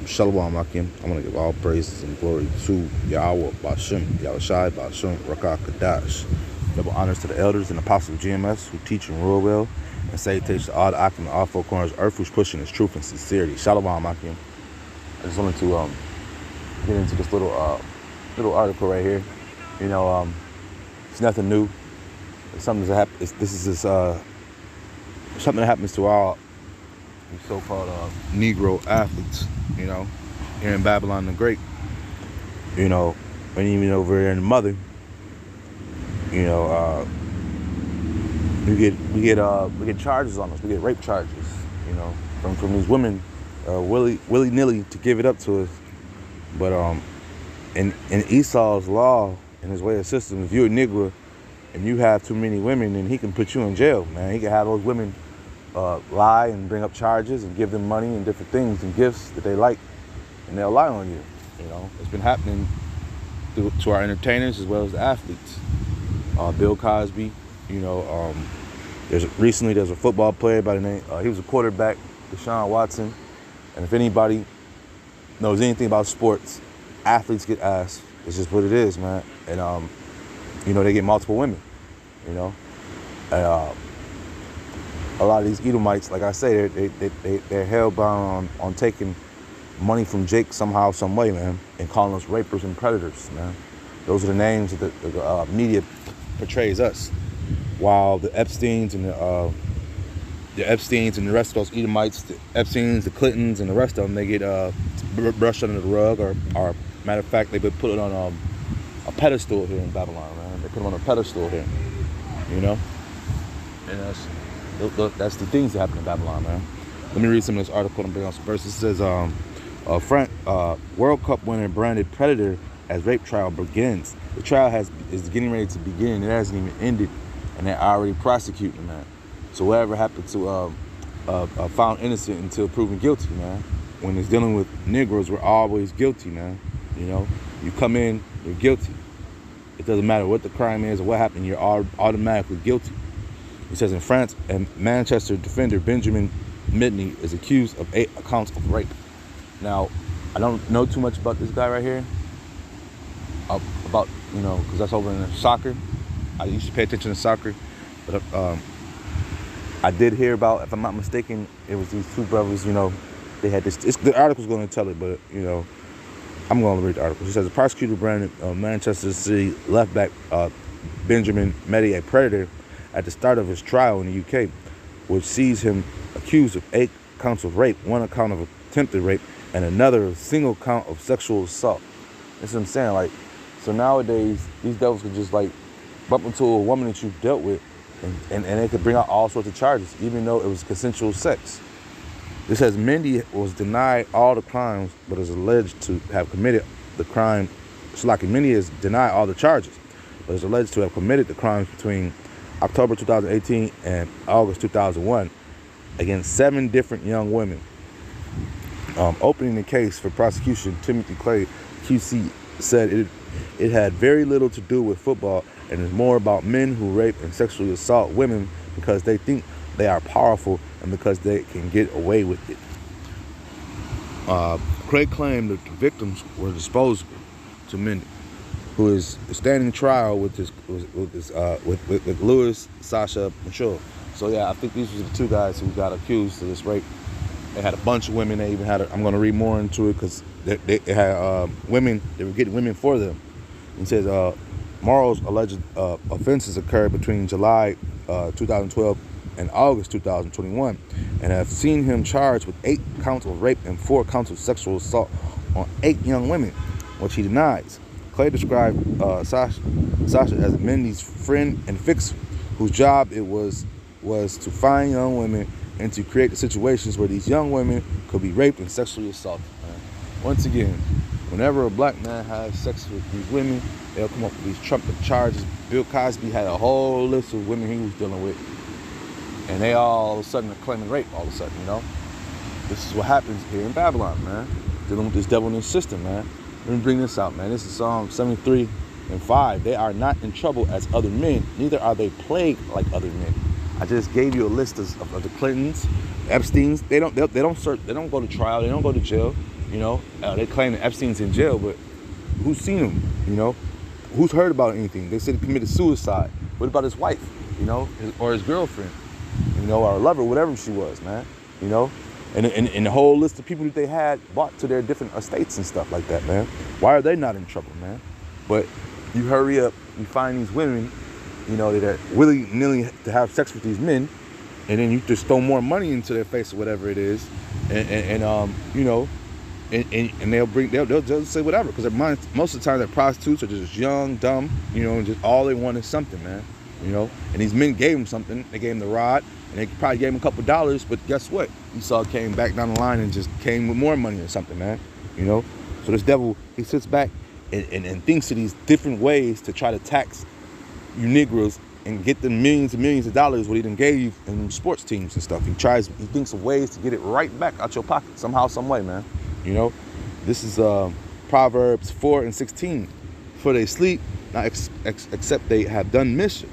Shalom Akim. I want to give all praises and glory to Yahweh Bashem, Yahushai Bashem, Rakah Kadash. Double honors to the elders and apostles of GMS who teach and rule well, and salutations to all the Akim in all four corners of earth who's pushing his truth and sincerity. Shalom Akim. I just wanted to get into this little article right here. You know, it's nothing new. It's something that happens. Something that happens to all these so-called Negro athletes, you know, here in Babylon the Great, you know, and even over there in the Mother, you know, we get charges on us. We get rape charges, you know, from these women, willy-nilly to give it up to us. But in Esau's law and his way of system, if you're a Negro and you have too many women, then he can put you in jail, man. He can have those women lie and bring up charges and give them money and different things and gifts that they like, and they'll lie on you. You know, it's been happening to our entertainers as well as the athletes. Bill Cosby, you know, there's a football player by the name, he was a quarterback, Deshaun Watson, and if anybody knows anything about sports, athletes get asked. It's just what it is, man. And you know, they get multiple women, you know, and a lot of these Edomites, like I say, they're hell-bound on taking money from Jake somehow, some way, man, and calling us rapers and predators, man. Those are the names that the media portrays us. While the Epsteins and the rest of those Edomites, the Epsteins, the Clintons, and the rest of them, they get brushed under the rug, or matter of fact, they've been put on a pedestal here in Babylon, man. They put them on a pedestal here, you know, and that's the things that happen in Babylon, man. Let me read some of this article and bring on some verses. It says, World Cup winner branded predator as rape trial begins. The trial is getting ready to begin. It hasn't even ended, and they're already prosecuting, man. So whatever happened to found innocent until proven guilty, man. When it's dealing with Negroes, we're always guilty, man. You know, you come in, you're guilty. It doesn't matter what the crime is or what happened, you're automatically guilty. It says in France, a Manchester defender, Benjamin Mendy, is accused of 8 accounts of rape. Now, I don't know too much about this guy right here. About, you know, because that's over in soccer. I used to pay attention to soccer. But I did hear about, if I'm not mistaken, it was these two brothers, you know, they had this. The article's going to tell it, but, you know, I'm going to read the article. It says, the prosecutor branded Manchester City left back Benjamin Mendy a predator at the start of his trial in the UK, which sees him accused of 8 counts of rape, 1 account of attempted rape, and another single count of sexual assault. That's what I'm saying. Like, so nowadays, these devils could just, like, bump into a woman that you've dealt with, and they could bring out all sorts of charges, even though it was consensual sex. It says Mendy was denied all the crimes, but is alleged to have committed the crime. Mendy is denied all the charges, but is alleged to have committed the crimes between October 2018 and August 2001 against 7 different young women. Opening the case for prosecution, Timothy Clay, QC, said it had very little to do with football and is more about men who rape and sexually assault women because they think they are powerful and because they can get away with it. Craig claimed that the victims were disposable to Mendy, who is standing trial with Louis Sasha Mitchell. So yeah, I think these were the 2 guys who got accused of this rape. They had a bunch of women. They even had I'm going to read more into it because they had women. They were getting women for them. It says Morrow's alleged offenses occurred between July 2012 and August 2021, and have seen him charged with 8 counts of rape and 4 counts of sexual assault on 8 young women, which he denies. Clay described Sasha as Mendy's friend and fixer, whose job it was to find young women and to create the situations where these young women could be raped and sexually assaulted. Once again, whenever a black man has sex with these women, they'll come up with these trumped-up charges. Bill Cosby had a whole list of women he was dealing with, and they all of a sudden are claiming rape all of a sudden, you know? This is what happens here in Babylon, man. Dealing with this devil in this system, man. Let me bring this out, man. This is Psalm 73:5. They are not in trouble as other men, neither are they plagued like other men. I just gave you a list of the Clintons, Epstein's, they don't search, they don't go to trial, they don't go to jail. You know, they claim that Epstein's in jail, but who's seen him? You know, who's heard about anything? They said he committed suicide. What about his wife? You know, or his girlfriend? You know, or lover, whatever she was, man. You know, and the whole list of people that they had bought to their different estates and stuff like that, man. Why are they not in trouble, man? But you hurry up, you find these women, you know, that are willy-nilly to have sex with these men, and then you just throw more money into their face or whatever it is, and you know, and they'll say whatever, because most of the time their prostitutes are just young, dumb, you know, and just all they want is something, man, you know. And these men gave them something. They gave them the rod, and they probably gave them a couple dollars, but guess what? Esau came back down the line and just came with more money or something, man, you know. So this devil, he sits back and thinks of these different ways to try to tax you Negroes and get them millions and millions of dollars what he done gave you in sports teams and stuff. He thinks of ways to get it right back out your pocket somehow, some way, man. You know, this is Proverbs 4:16. For they sleep, not except they have done mischief.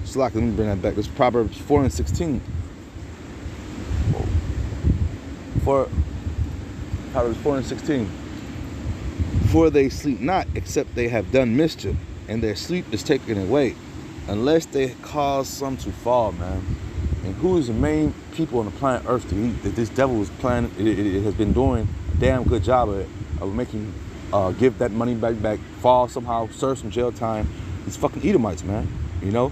So let me bring that back. This is Proverbs 4:16. Proverbs 4:16. For they sleep not, except they have done mischief, and their sleep is taken away, unless they cause some to fall, man. And who is the main people on the planet Earth to eat that this devil is planning? It has been doing a damn good job of making give that money back, fall somehow, serve some jail time. These fucking Edomites, man. You know,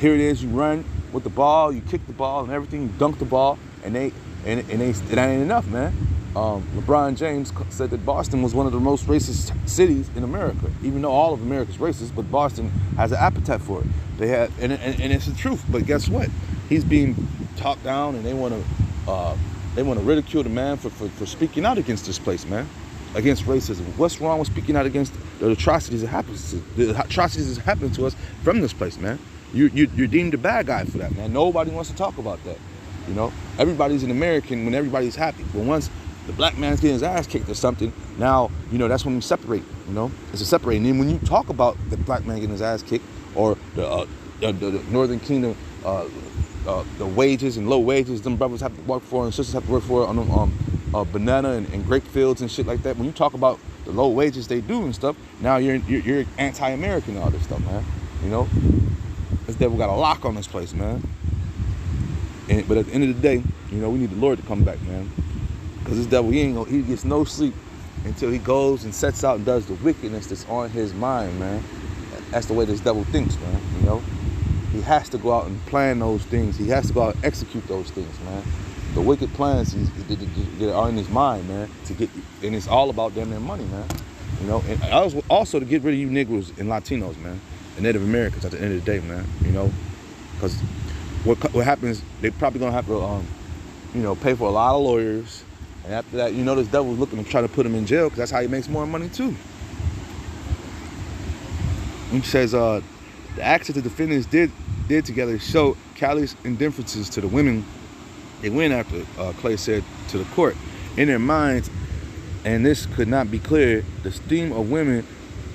here it is. You run with the ball, you kick the ball and everything, you dunk the ball, and it ain't enough, man. LeBron James said that Boston was one of the most racist cities in America, even though all of America's racist, but Boston has an appetite for it. They have, and it's the truth. But guess what? He's being talked down, and they want to ridicule the man for speaking out against this place, man, against racism. What's wrong with speaking out against the atrocities that happen to us from this place, man? You're deemed a bad guy for that, man. Nobody wants to talk about that. You know, everybody's an American when everybody's happy. But once the black man's getting his ass kicked or something, now, you know, that's when we separate, you know? It's a separate. And then when you talk about the black man getting his ass kicked, or the Northern Kingdom, the wages and low wages them brothers have to work for and sisters have to work for on banana and grape fields and shit like that. When you talk about the low wages they do and stuff, now you're anti-American and all this stuff, man. You know? This devil got a lock on this place, man. But at the end of the day, you know, we need the Lord to come back, man. Because this devil, he gets no sleep until he goes and sets out and does the wickedness that's on his mind, man. That's the way this devil thinks, man, you know. He has to go out and plan those things. He has to go out and execute those things, man. The wicked plans that are in his mind, man, and it's all about them their money, man. You know, and also to get rid of you Negroes and Latinos, man, and Native Americans at the end of the day, man, you know. Because what happens, they probably gonna have to, you know, pay for a lot of lawyers. And after that, you know, this devil's looking to try to put him in jail because that's how he makes more money too. He says, the acts that the defendants did together show callous indifferences to the women they went after, Clay said to the court. In their minds, and this could not be clear, the esteem of women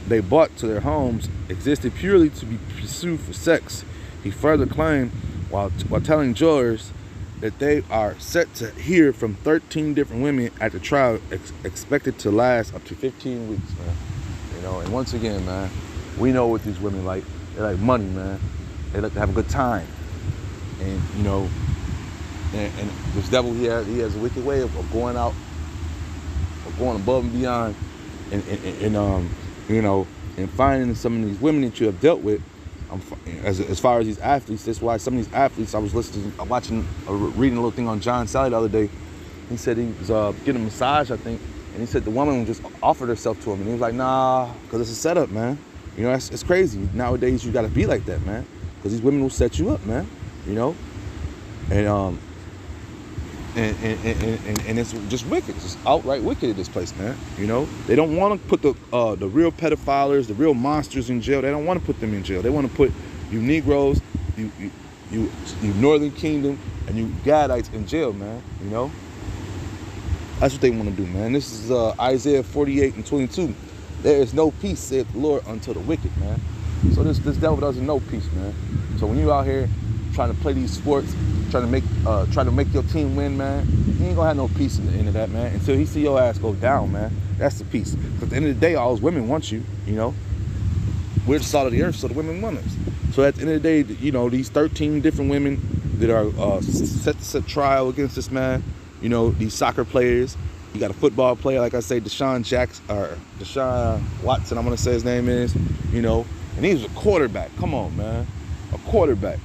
they brought to their homes existed purely to be pursued for sex. He further claimed, while telling jurors that they are set to hear from 13 different women at the trial, expected to last up to 15 weeks, man. You know, and once again, man, we know what these women like. They like money, man. They like to have a good time. And, you know, and this devil, he has a wicked way of going out, of going above and beyond, and you know, and finding some of these women that you have dealt with. As far as these athletes, that's why some of these athletes, I was reading a little thing on John Sally the other day. He said he was getting a massage, I think, and he said the woman just offered herself to him, and he was like, nah, because it's a setup, man. You know, it's crazy. Nowadays, you got to be like that, man, because these women will set you up, man, you know, and it's just wicked, just outright wicked at this place, man. You know, they don't want to put the real pedophiles, the real monsters in jail. They don't want to put them in jail. They want to put you Negroes, you Northern Kingdom, and you Gadites in jail, man. You know, that's what they want to do, man. This is Isaiah 48:22. There is no peace, saith the Lord, unto the wicked, man. So this devil doesn't know peace, man. So when you out here trying to play these sports, try to make your team win, man, he ain't gonna have no peace in the end of that, man. Until he see your ass go down, man. That's the peace. Because at the end of the day, all those women want you, you know. We're the salt of the earth, so the women want us. So at the end of the day, you know, these 13 different women that are set trial against this man, you know, these soccer players. You got a football player, like I say, Deshaun Watson, I'm gonna say his name is, you know, and he was a quarterback. Come on, man, a quarterback.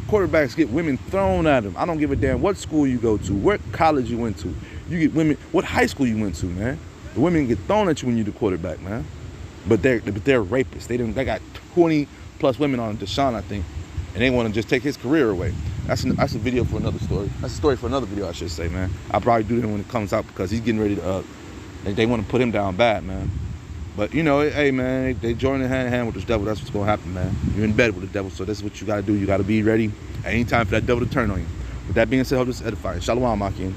Quarterbacks get women thrown at them. I don't give a damn what school you go to, what college you went to. You get women, what high school you went to, man. The women get thrown at you when you're the quarterback, man. But they're rapists. They got 20 plus women on Deshaun, I think, and they want to just take his career away. That's a video for another story. That's a story for another video, I should say, man. I'll probably do that when it comes out because he's getting ready to, they want to put him down bad, man. But, you know, hey, man, they joining hand in hand with the devil. That's what's going to happen, man. You're in bed with the devil, so that's what you got to do. You got to be ready at any time for that devil to turn on you. With that being said, I hope this is edifying. Shalom, Akim.